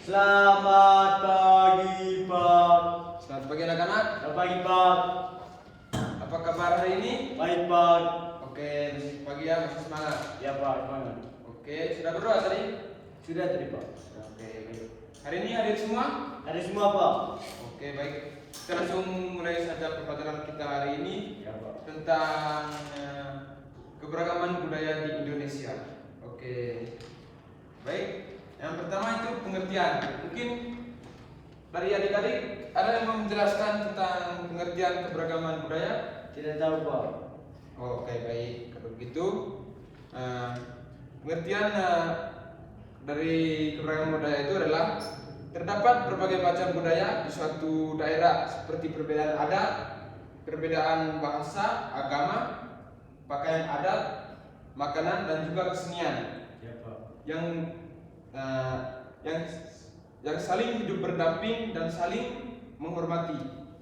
Selamat pagi, Pak. Selamat pagi anak-anak. Selamat pagi, Pak. Apa kabar hari ini? Baik, Pak. Oke, pagi ya, masih semangat. Ya, Pak. Semangat. Oke, sudah berdoa tadi? Sudah tadi, Pak. Oke, baik. Hari ini hadir semua? Ada semua, Pak. Oke, baik. Kita langsung mulai saja pembelajaran kita hari ini Ya, Pak. tentang keberagaman budaya di Indonesia. Oke, baik. Yang pertama itu pengertian. Mungkin dari adik-adik ada yang mau menjelaskan tentang pengertian keberagaman budaya? Tidak tahu, Pak. Oke, baik. Kalau begitu, pengertian dari keberagaman budaya itu adalah terdapat berbagai macam budaya di suatu daerah seperti perbedaan adat, perbedaan bahasa, agama, pakaian adat, makanan dan juga kesenian Ya, Pak. yang yang saling hidup berdamping dan saling menghormati.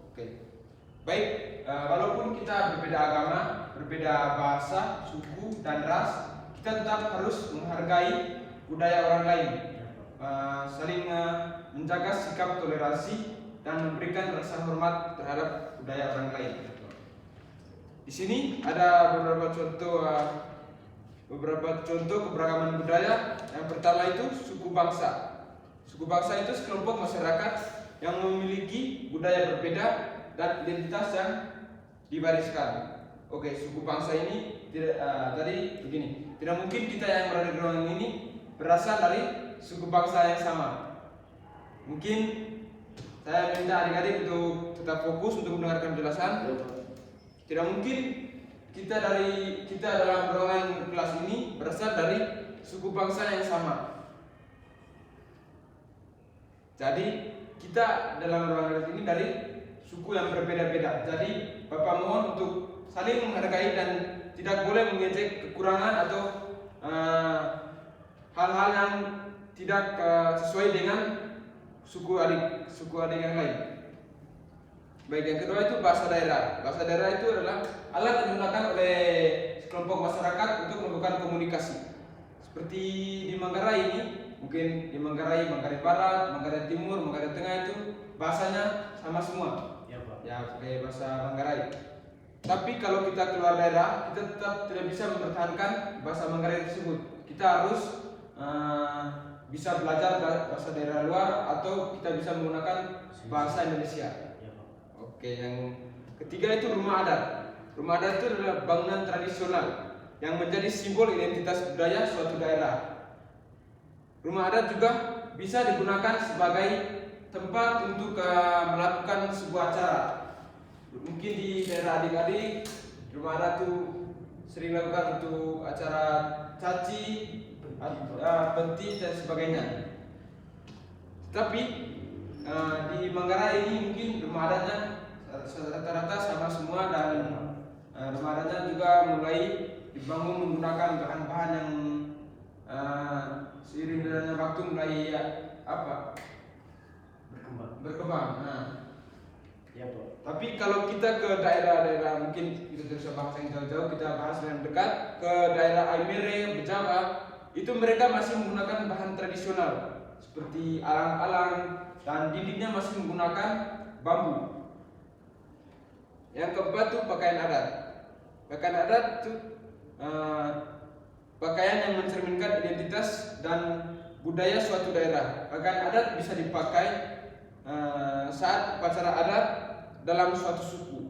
Oke. Baik, walaupun kita berbeda agama, berbeda bahasa, suku dan ras, kita tetap harus menghargai budaya orang lain, saling menjaga sikap toleransi dan memberikan rasa hormat terhadap budaya orang lain. Di sini ada beberapa contoh keberagaman budaya. Yang pertama itu suku bangsa. Suku bangsa itu sekelompok masyarakat yang memiliki budaya berbeda dan identitas yang diwariskan. Oke, suku bangsa ini tadi begini. Tidak mungkin kita yang berada di ruangan ini berasal dari suku bangsa yang sama. Mungkin saya minta adik-adik untuk tetap fokus untuk mendengarkan penjelasan. Tidak mungkin kita dalam ruangan kelas ini berasal dari suku bangsa yang sama. Jadi kita dalam ruangan kelas ini dari suku yang berbeda-beda. Jadi Bapak mohon untuk saling menghargai dan tidak boleh mengejek kekurangan atau hal-hal yang tidak sesuai dengan suku adik yang lain. Baik, yang kedua itu bahasa daerah. Bahasa daerah itu adalah alat yang digunakan oleh sekelompok masyarakat untuk melakukan komunikasi. Seperti di Manggarai ini, mungkin di Manggarai Barat, Manggarai Timur, Manggarai Tengah itu bahasanya sama semua. Ya, Pak. Ya, pakai bahasa Manggarai. Tapi kalau kita keluar daerah, kita tetap tidak bisa mempertahankan bahasa Manggarai tersebut. Kita harus bisa belajar bahasa daerah luar atau kita bisa menggunakan bahasa Indonesia. Ya, Pak. Oke, yang ketiga itu rumah adat. Rumah adat itu adalah bangunan tradisional yang menjadi simbol identitas budaya suatu daerah. Rumah adat juga bisa digunakan sebagai tempat untuk melakukan sebuah acara. Mungkin di daerah adik-adik, rumah adat itu sering dilakukan untuk acara caci, penti dan sebagainya. Tapi di Manggarai ini mungkin rumah adatnya rata-rata sama semua dan rumah adatnya juga mulai dibangun menggunakan bahan-bahan yang seiring dengan waktu mulai berkembang. Ya, Pak. Tapi kalau kita ke daerah-daerah, mungkin kita tidak usah bahas yang jauh-jauh, kita bahas yang dekat ke daerah Aimere, Bejawa, itu mereka masih menggunakan bahan tradisional seperti alang-alang dan dindingnya masih menggunakan bambu. Yang keempat itu pakaian adat. Pakaian adat itu pakaian yang mencerminkan identitas dan budaya suatu daerah. Pakaian adat bisa dipakai saat upacara adat dalam suatu suku.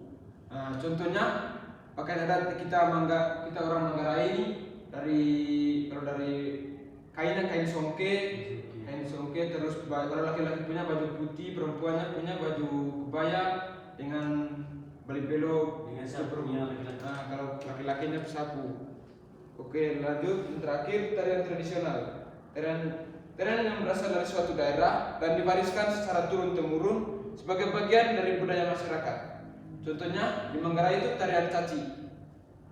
Contohnya pakaian adat kita orang Manggarai ini kalau dari kain songke, terus kalau laki-laki punya baju putih, perempuannya punya baju kebaya dengan balik belok Dengan sapunya laki-laki. kalau laki-lakinya pesapu. Oke, lanjut yang terakhir tarian tradisional. Tarian yang berasal dari suatu daerah dan diwariskan secara turun temurun sebagai bagian dari budaya masyarakat. Contohnya di Manggarai itu tarian caci.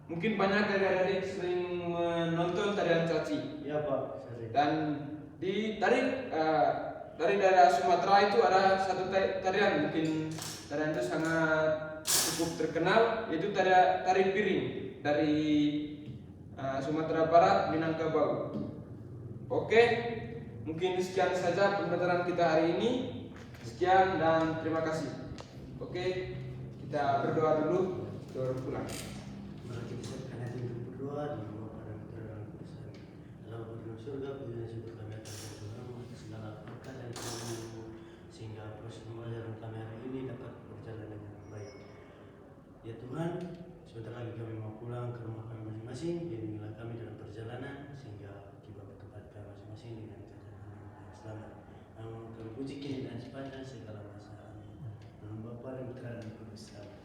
Mungkin banyak dari adik sering menonton tarian caci. Ya, Pak. Sering. Dan dari daerah Sumatera itu ada satu tarian, mungkin tarian itu sangat cukup terkenal, yaitu tari piring dari Sumatera Barat, Minangkabau. Oke, Mungkin sekian saja pembelajaran kita hari ini. Sekian dan terima kasih. Oke, kita berdoa dulu, baru pulang. Mari kita siapkan hati untuk berdoa di bawah pada putra dalam kuasa. Dalam dalam surga, pujian syukur kami atas Tuhan segala berkat dan karunia-Mu, sehingga proses pembelajaran kami hari ini dapat berjalan dengan baik. Ya Tuhan, sebentar lagi kami mau pulang ke rumah kami masing-masing. Bimbinglah kami dalam perjalanan sehingga tiba ke tempat kami masing-masing dengan keadaan yang selamat. Namun kami puji kini dan sifatnya segala masa. Amin. Dalam Bapa dan Putra dan Kudus. Amin.